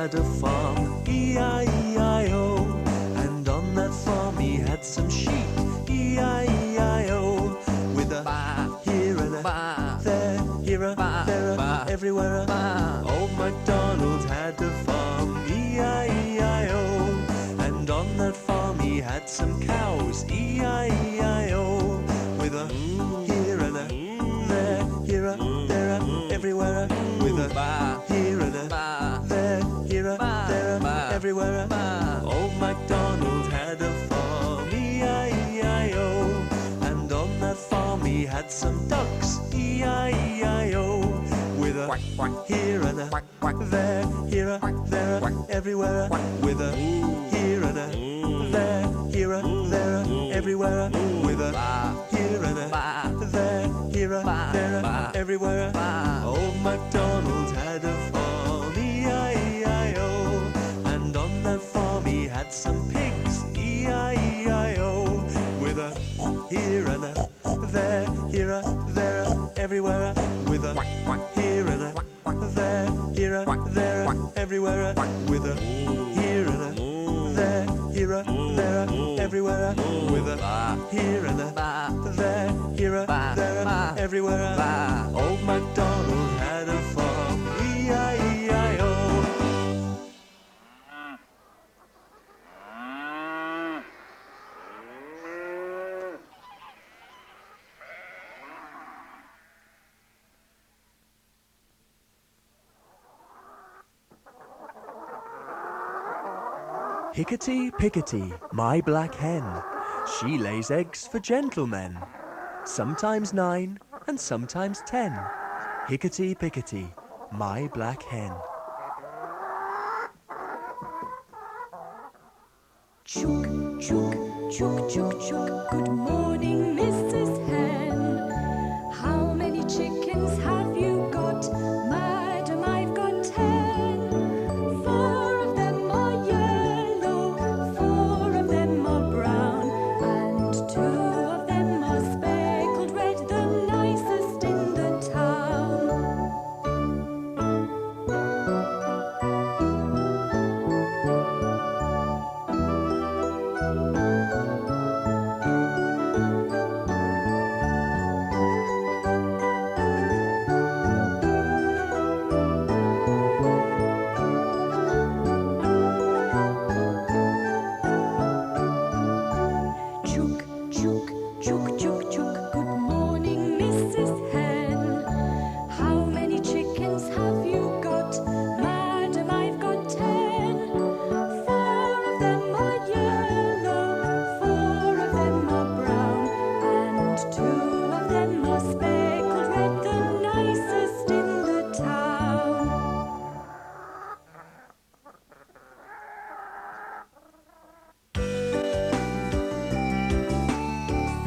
had a farm, E-I-E-I-O. And on that farm he had some sheep, E-I-E-I-O. With a ba, here and a ba, there, here a ba, there a ba, everywhere a ba. Old MacDonald had a farm, E-I-E-I-O. And on that farm he had some cows, E-I-E-I-O. With a here and a there, here a there a everywhere a, with a ba, here and a ba, there, here a there a everywhere a ba. Old MacDonald had a farm, E-I-E-I-O. And on that farm he had some ducks, E-I-E-I-O. With a here and a there, here a there a everywhere a, with a here and a there, here a there a everywhere a, with a here and a there, here a there a everywhere a. Old MacDonald had a farm, E-I-E-I-O. And on that farm he had some pigs, E-I-E-I-O. With a here and a there, here a there a everywhere a, with a here and a there, here a there a everywhere a, with a here and a there, here a there a everywhere a, with a here and a there, here a there a everywhere a. Old MacDonald had a farm, E-I-E-I-O. Hickety-pickety, my black hen. She lays eggs for gentlemen. Sometimes 9 and sometimes 10. Hickety-pickety, my black hen. Chook, chook, chook, chook, chook. Good morning, Mrs. Hen. How many chickens have you got? Madam, I've got 10. 4 of them are yellow, 4 of them are brown, and 2 of them are speckled red, the nicest in the town. Chook, chook, chook, chook, chook. Good morning, Mrs. Hen. How many chickens have you got? Madam, I've got 10. 4 of them are yellow, 4 of them are brown, and 2 of them are speckled red, the nicest in the town.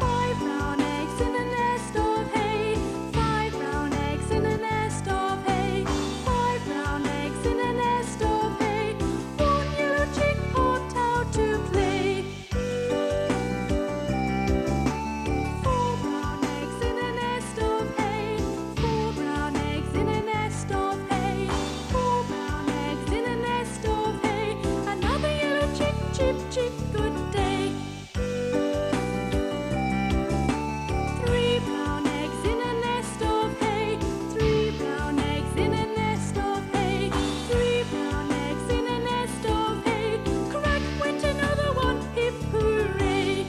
5 brown eggs in a nest of hay. 5 brown eggs in a nest of hay. 5 brown eggs in a nest of hay. 1 yellow chick popped out to play. 4 brown eggs in a nest of hay. 4 brown eggs in a nest of hay. 4 brown eggs in a nest of hay. Another yellow chick, chip, chip, good day. 3 brown eggs in a nest of hay. 3 brown eggs in a nest of hay. 3 brown eggs in a nest of hay. Crack went another one, hip hooray.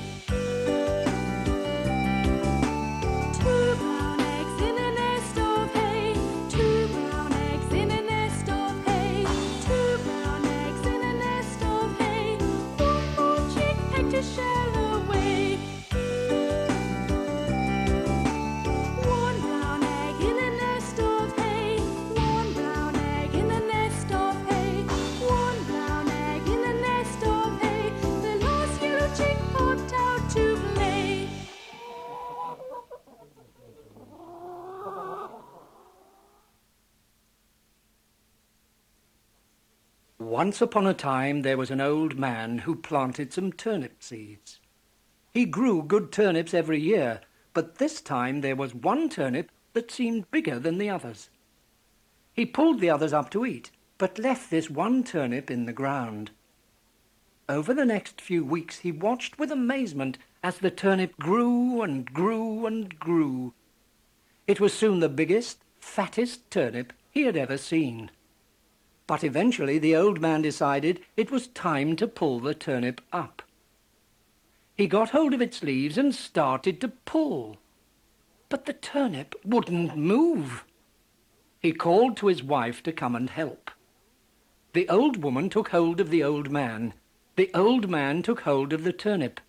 2 brown eggs in a nest of hay. 2 brown eggs in a nest of hay. 2 brown eggs in a nest of hay. 1 more chick pecked a shell away. 1 brown egg in a nest of hay. 1 brown egg in a nest of hay. 1 brown egg in a nest of hay. The last yellow chick popped out to play. Once upon a time there was an old man who planted some turnip seeds. He grew good turnips every year, but this time there was one turnip that seemed bigger than the others. He pulled the others up to eat, but left this one turnip in the ground. Over the next few weeks he watched with amazement as the turnip grew and grew and grew. It was soon the biggest, fattest turnip he had ever seen. But eventually the old man decided it was time to pull the turnip up. He got hold of its leaves and started to pull. But the turnip wouldn't move. He called to his wife to come and help. The old woman took hold of the old man. The old man took hold of the turnip.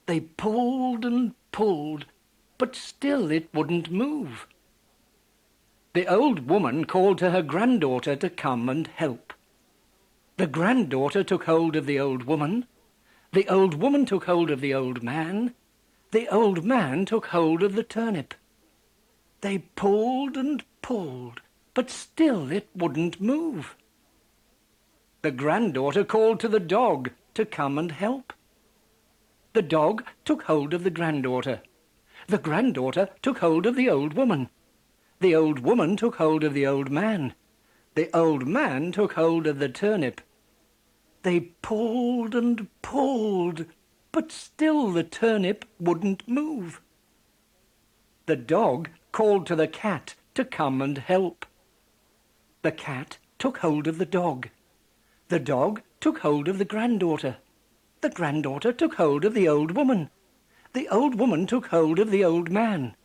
They pulled and pulled, but still it wouldn't move. The old woman called to her granddaughter to come and help. The granddaughter took hold of the old woman. The old woman took hold of the old man. The old man took hold of the turnip. They pulled and pulled, but still it wouldn't move. The granddaughter called to the dog to come and help. The dog took hold of the granddaughter. The granddaughter took hold of the old woman. The old woman took hold of the old man. The old man took hold of the turnip. They pulled and pulled, but still the turnip wouldn't move. The dog called to the cat to come and help. The cat took hold of the dog. The dog took hold of the granddaughter. The granddaughter took hold of the old woman. The old woman took hold of the old man.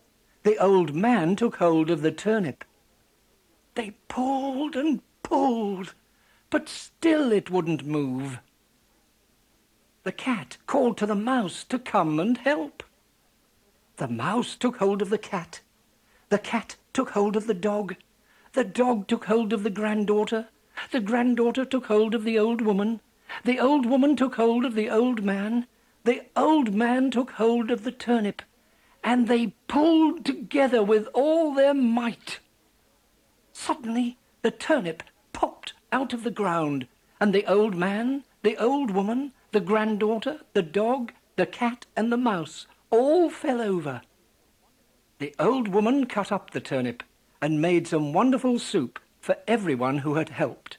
The old man took hold of the turnip. They pulled and pulled, but still it wouldn't move. The cat called to the mouse to come and help. The mouse took hold of the cat. The cat took hold of the dog. The dog took hold of the granddaughter. The granddaughter took hold of the old woman. The old woman took hold of the old man. The old man took hold of the turnip. And they pulled together with all their might. Suddenly the turnip popped out of the ground, and the old man, the old woman, the granddaughter, the dog, the cat, and the mouse all fell over. The old woman cut up the turnip and made some wonderful soup for everyone who had helped.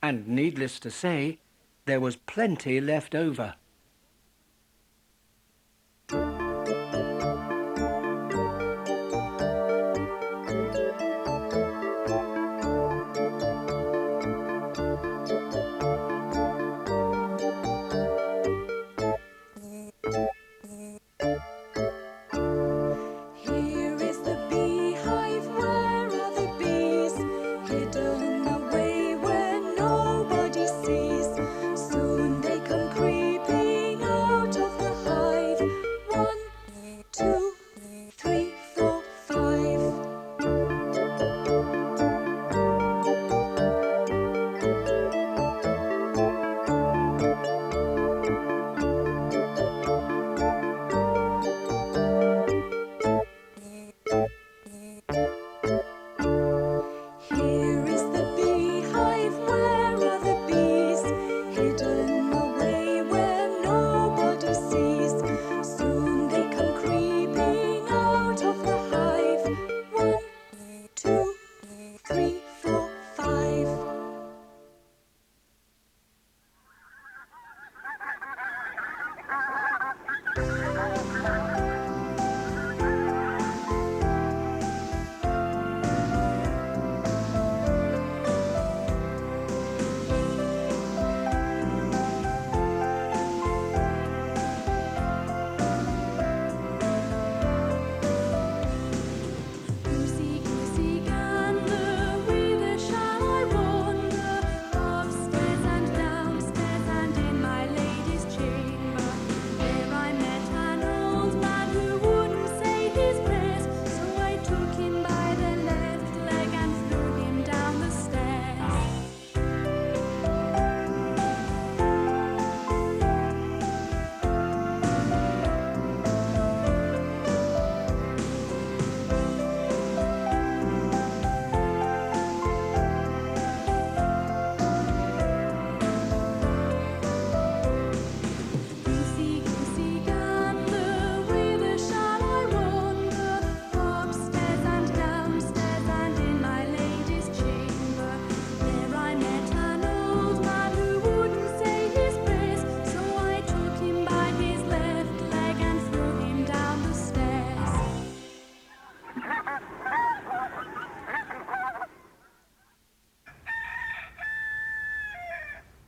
And needless to say, there was plenty left over. Here is the beehive, where are the bees? Hidden away where nobody sees. Soon they come creeping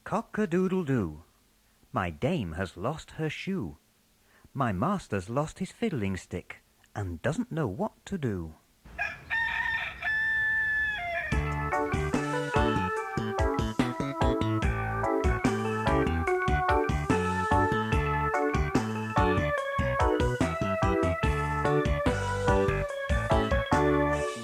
Cock-a-doodle-doo. My dame has lost her shoe. My master's lost his fiddling stick and doesn't know what to do.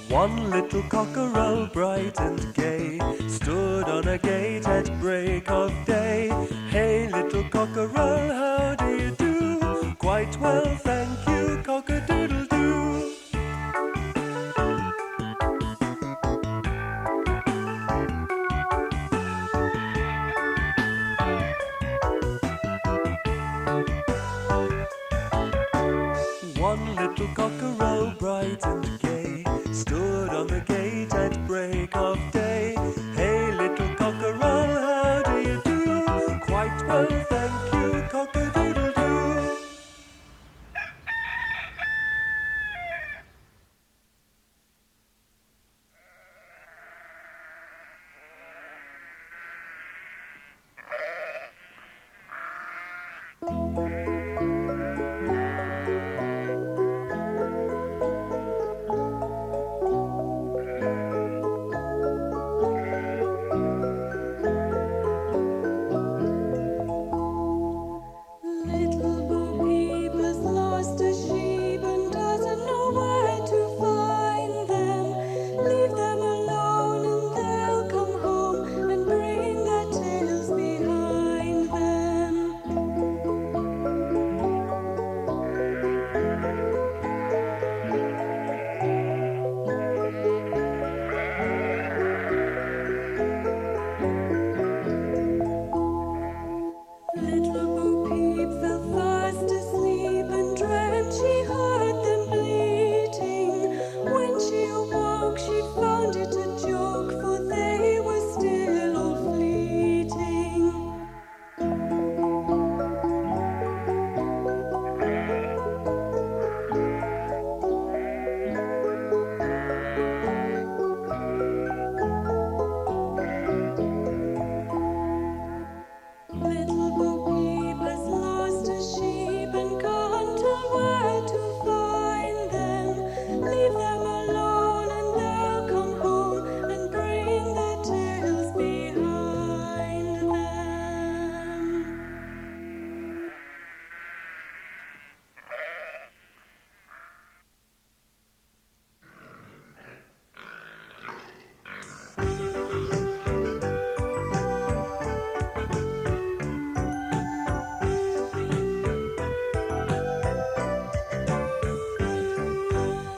One little cockerel, bright and gay, stood on a gate at break of day. Hey, little cockerel, how do you do? Quite well, thank you, cock-a-doodle-doo. One little cockerel, bright and gay, stood on the gate at break of day. Hey, little cockerel, how do you do? Quite well, thank you, cock-a-doodle-doo. Little Bo Peep has lost a sheep and doesn't know where to find them. Leave them alone and they'll come home and bring their tails behind them. Little Bo Peep fell fast asleep and dreamt she heard them bleating. When she awoke, she found it a joke, for they were still all fleeting. Little Bo Peep has lost a sheep and can't tell where to find them. Leave them alone and they'll come home and bring their tails behind them.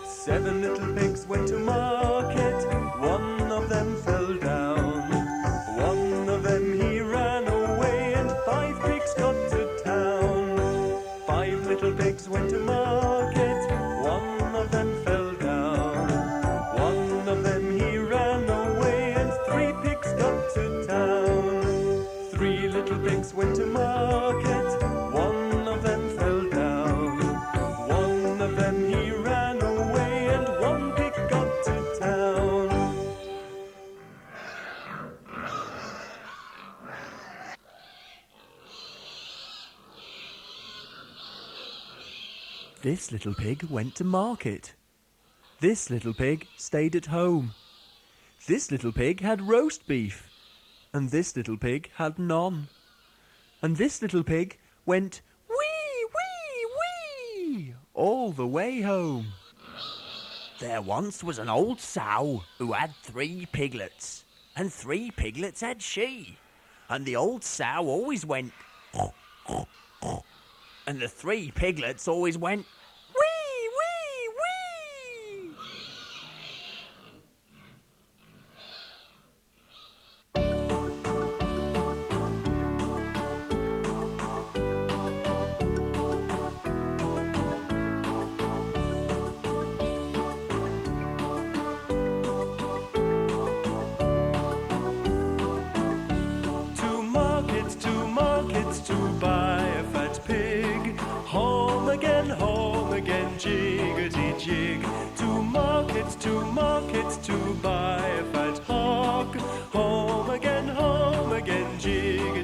Seven little pigs went to market, one of them fell down. One of them he ran away and 5 pigs got to town. 5 little pigs went to market, one of them fell down. One of them he ran away and 3 pigs got to town. 3 little pigs went to market, one of them fell down. One of them he ran away and 1 pig got to town. This little pig went to market. This little pig stayed at home. This little pig had roast beef. And this little pig had none. And this little pig went wee, wee, wee all the way home. There once was an old sow who had 3 piglets, and 3 piglets had she. And the old sow always went, and the 3 piglets always went, wee, wee, wee. To buy a fat pig, home again, jiggity jig. To market, to buy a fat hog, home again, jiggity.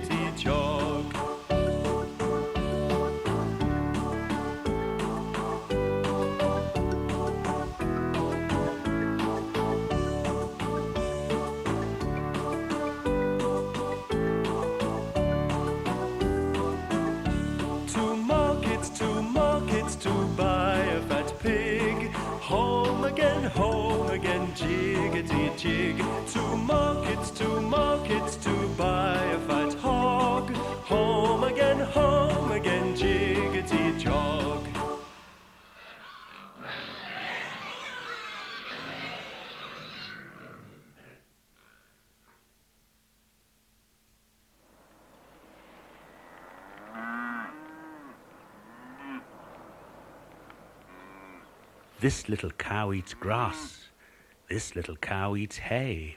jiggity jig. To market, to buy a fat hog. Home again, jiggity jog. This little cow eats grass. This little cow eats hay.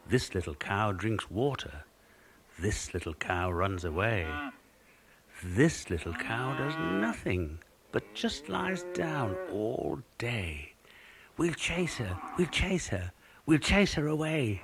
This little cow drinks water. This little cow runs away. This little cow does nothing, but just lies down all day. We'll chase her, we'll chase her, we'll chase her away.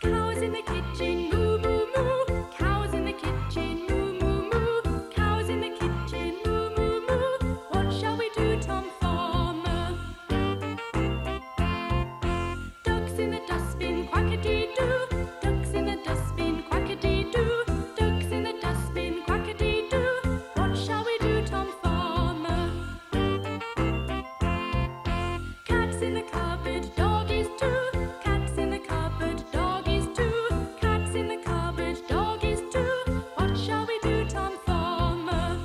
Cows in the kitchen, moo moo moo. Cows in the kitchen, moo moo moo. Cows in the kitchen, moo moo moo. What shall we do, Tom Farmer? Ducks in the dustbin, quackity-doo. Ducks in the dustbin, quackity-doo. Ducks in the dustbin, quackity-doo. What shall we do, Tom Farmer? Cats in the cupboard, doggies too. Cats in the cupboard, doggies too. Cats in the cupboard, doggies too. What shall we do, Tom Farmer?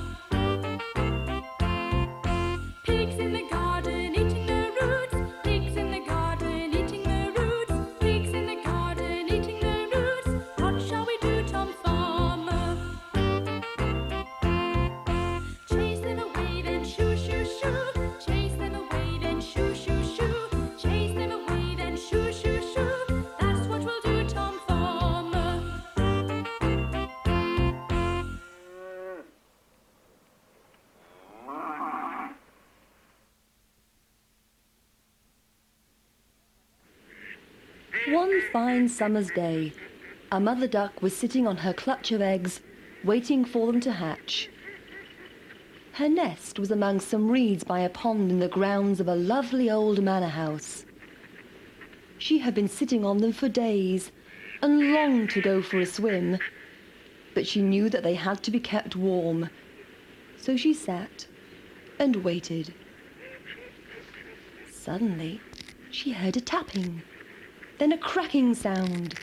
Pigs in the garden, eating the roots. Pigs in the garden, eating the roots. Pigs in the garden, eating the roots. What shall we do, Tom Farmer? Chase them away, then shoo, shoo, shoo. Chase them away, then shoo, shoo, shoo. Chase them away, then shoo, shoo, shoo. That's what we'll do, Tom Farmer. One fine summer's day, a mother duck was sitting on her clutch of eggs, waiting for them to hatch. Her nest was among some reeds by a pond in the grounds of a lovely old manor house. She had been sitting on them for days and longed to go for a swim, but she knew that they had to be kept warm. So she sat and waited. Suddenly, she heard a tapping, then a cracking sound,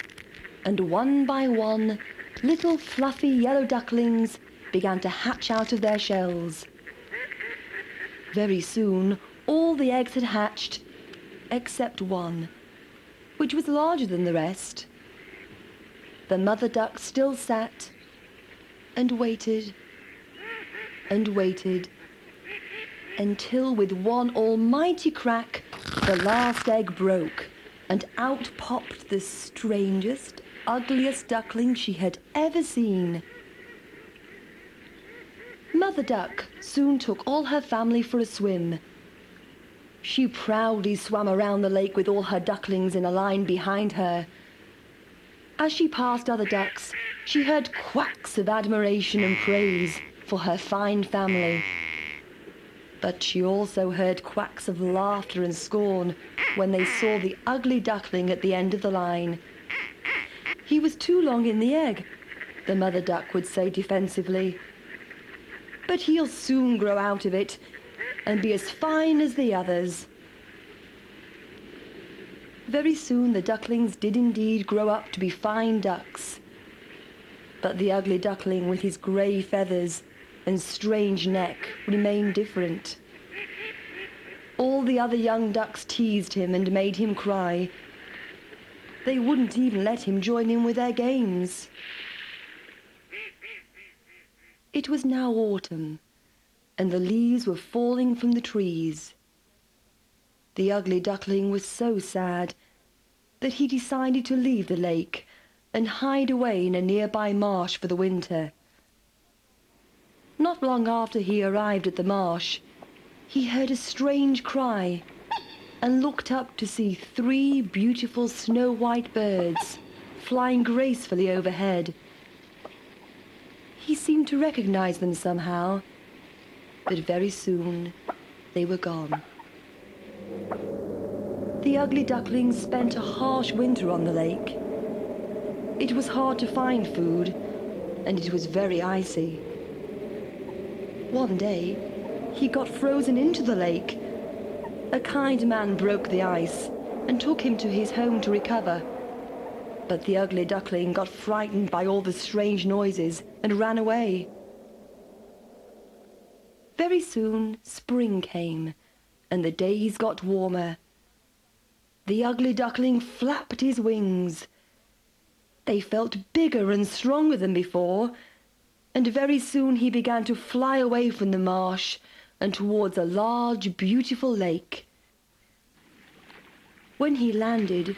and one by one, little fluffy yellow ducklings began to hatch out of their shells. Very soon, all the eggs had hatched, except one, which was larger than the rest. The mother duck still sat and waited and waited, until with one almighty crack, the last egg broke, and out popped the strangest, ugliest duckling she had ever seen. Mother Duck soon took all her family for a swim. She proudly swam around the lake with all her ducklings in a line behind her. As she passed other ducks, she heard quacks of admiration and praise for her fine family. But she also heard quacks of laughter and scorn when they saw the ugly duckling at the end of the line. He was too long in the egg, the mother duck would say defensively. But he'll soon grow out of it and be as fine as the others. Very soon the ducklings did indeed grow up to be fine ducks. But the ugly duckling with his grey feathers and strange neck remained different. All the other young ducks teased him and made him cry. They wouldn't even let him join in with their games. It was now autumn, and the leaves were falling from the trees. The ugly duckling was so sad that he decided to leave the lake and hide away in a nearby marsh for the winter. Not long after he arrived at the marsh, he heard a strange cry and looked up to see 3 beautiful snow-white birds flying gracefully overhead. He seemed to recognize them somehow, but very soon they were gone. The ugly ducklings spent a harsh winter on the lake. It was hard to find food, and it was very icy. One day, he got frozen into the lake. A kind man broke the ice and took him to his home to recover. But the ugly duckling got frightened by all the strange noises and ran away. Very soon, spring came, and the days got warmer. The ugly duckling flapped his wings. They felt bigger and stronger than before, and very soon he began to fly away from the marsh and towards a large, beautiful lake. When he landed,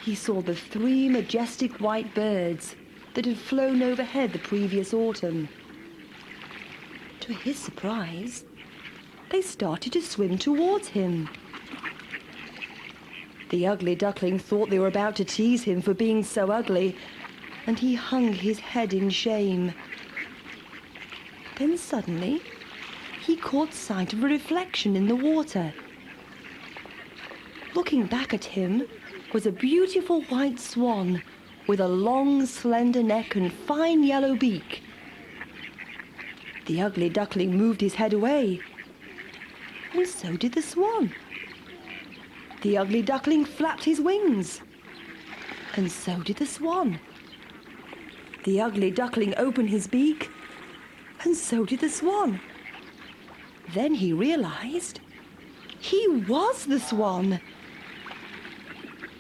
he saw the 3 majestic white birds that had flown overhead the previous autumn. To his surprise, they started to swim towards him. The ugly duckling thought they were about to tease him for being so ugly, and he hung his head in shame. Then suddenly, he caught sight of a reflection in the water. Looking back at him was a beautiful white swan with a long, slender neck and fine yellow beak. The ugly duckling moved his head away, and so did the swan. The ugly duckling flapped his wings, and so did the swan. The ugly duckling opened his beak, and so did the swan. Then he realized he was the swan.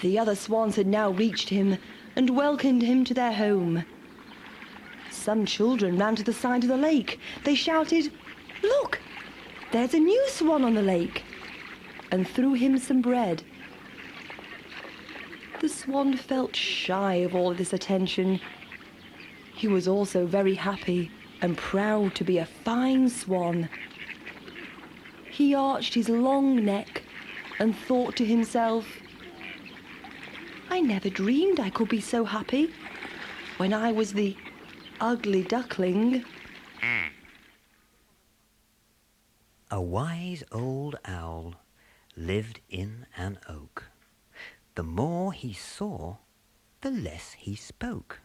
The other swans had now reached him and welcomed him to their home. Some children ran to the side of the lake. They shouted, "Look, there's a new swan on the lake," and threw him some bread. The swan felt shy of all this attention. He was also very happy and proud to be a fine swan. He arched his long neck and thought to himself, "I never dreamed I could be so happy when I was the ugly duckling." A wise old owl lived in an oak. The more he saw, the less he spoke.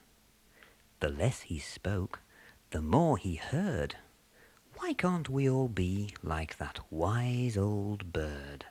The less he spoke, the more he heard. Why can't we all be like that wise old bird?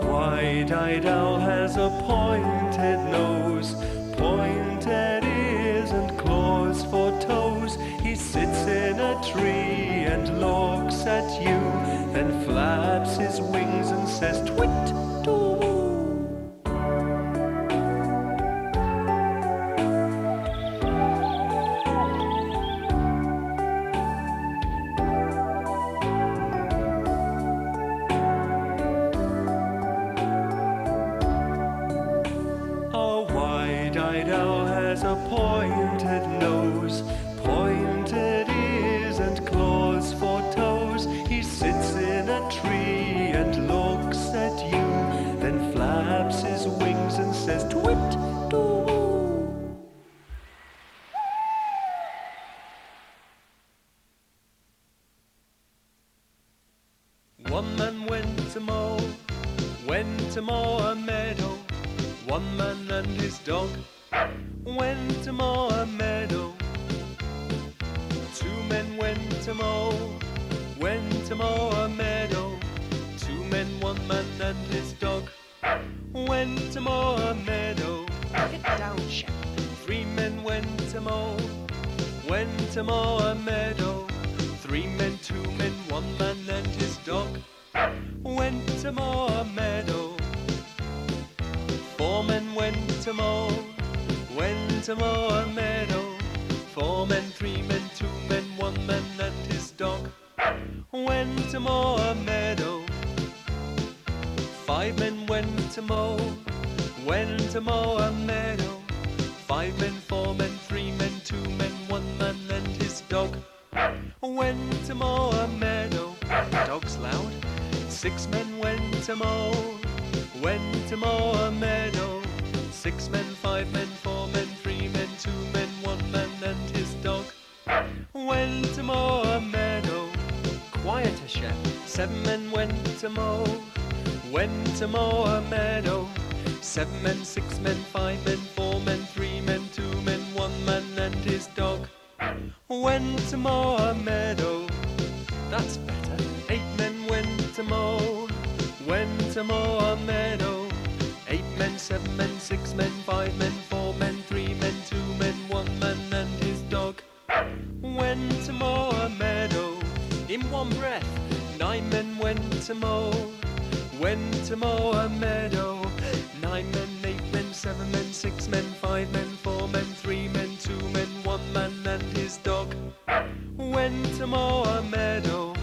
Wide-eyed owl has a pointed nose, pointed ears and claws for toes. He sits in a tree and looks at you, then flaps his wings and says twit-too. Wide-eyed owl has a pointed nose, pointed ears and claws for toes. He sits in a tree and looks at you, then flaps his wings and says twit-too. One man went to mow a meadow. One man and his dog went to mow a meadow. Two men went to mow a meadow. Two men, one man and his dog went to mow a meadow. Get down, Shep. Three men went to mow a meadow. Three men, two men, one man and his dog went to mow a meadow. Four men went to mow a meadow. Four men, three men, two men, one man and his dog went to mow a meadow. Five men went to mow a meadow. Five men, four men, three men, two men, one man and his dog went to mow a meadow. Dog's loud. Six men went to mow went to mow a meadow. 6 men, 5 men, 4 men, 3 men, 2 men, 1 man and his dog went to mow a meadow. Quieter, Chef. 7 men went to mow a meadow. 7 men, 6 men, 5 men, 4 men, 3 men, 2 men, 1 man and his dog went to mow a meadow. That's better. 8 men went to mow a meadow. 8 men, 7 men, 6 men, 5 men, 4 men, 3 men, 2 men, 1 man and his dog went to mow a meadow. In one breath, 9 men went to mow a meadow. 9 men, 8 men, 7 men, 6 men, 5 men, 4 men, 3 men, 2 men, 1 man and his dog went to mow a meadow.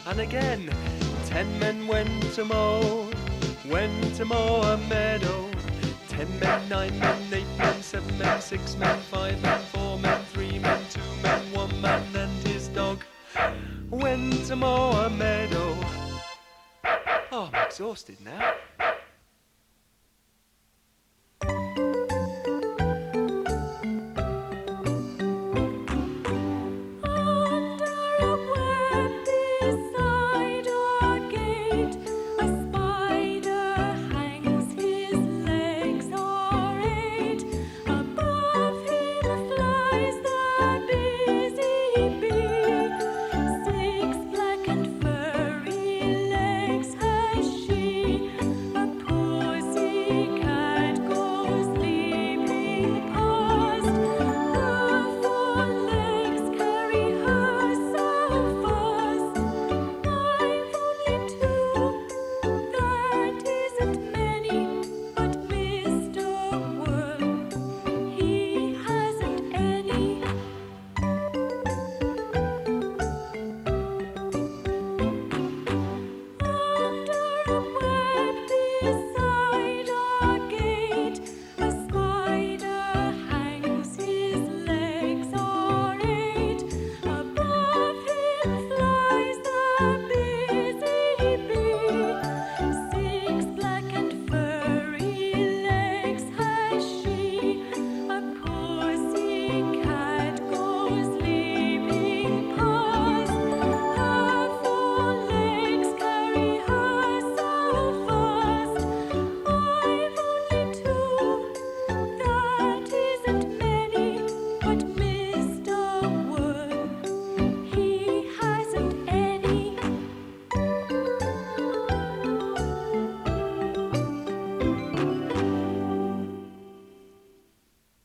And again, 10 men went to mow a meadow. 10 men, 9 men, 8 men, 7 men, 6 men, 5 men, 4 men, 3 men, 2 men, 1 man and his dog went to mow a meadow. Oh, I'm exhausted now. Legs has she, a pussy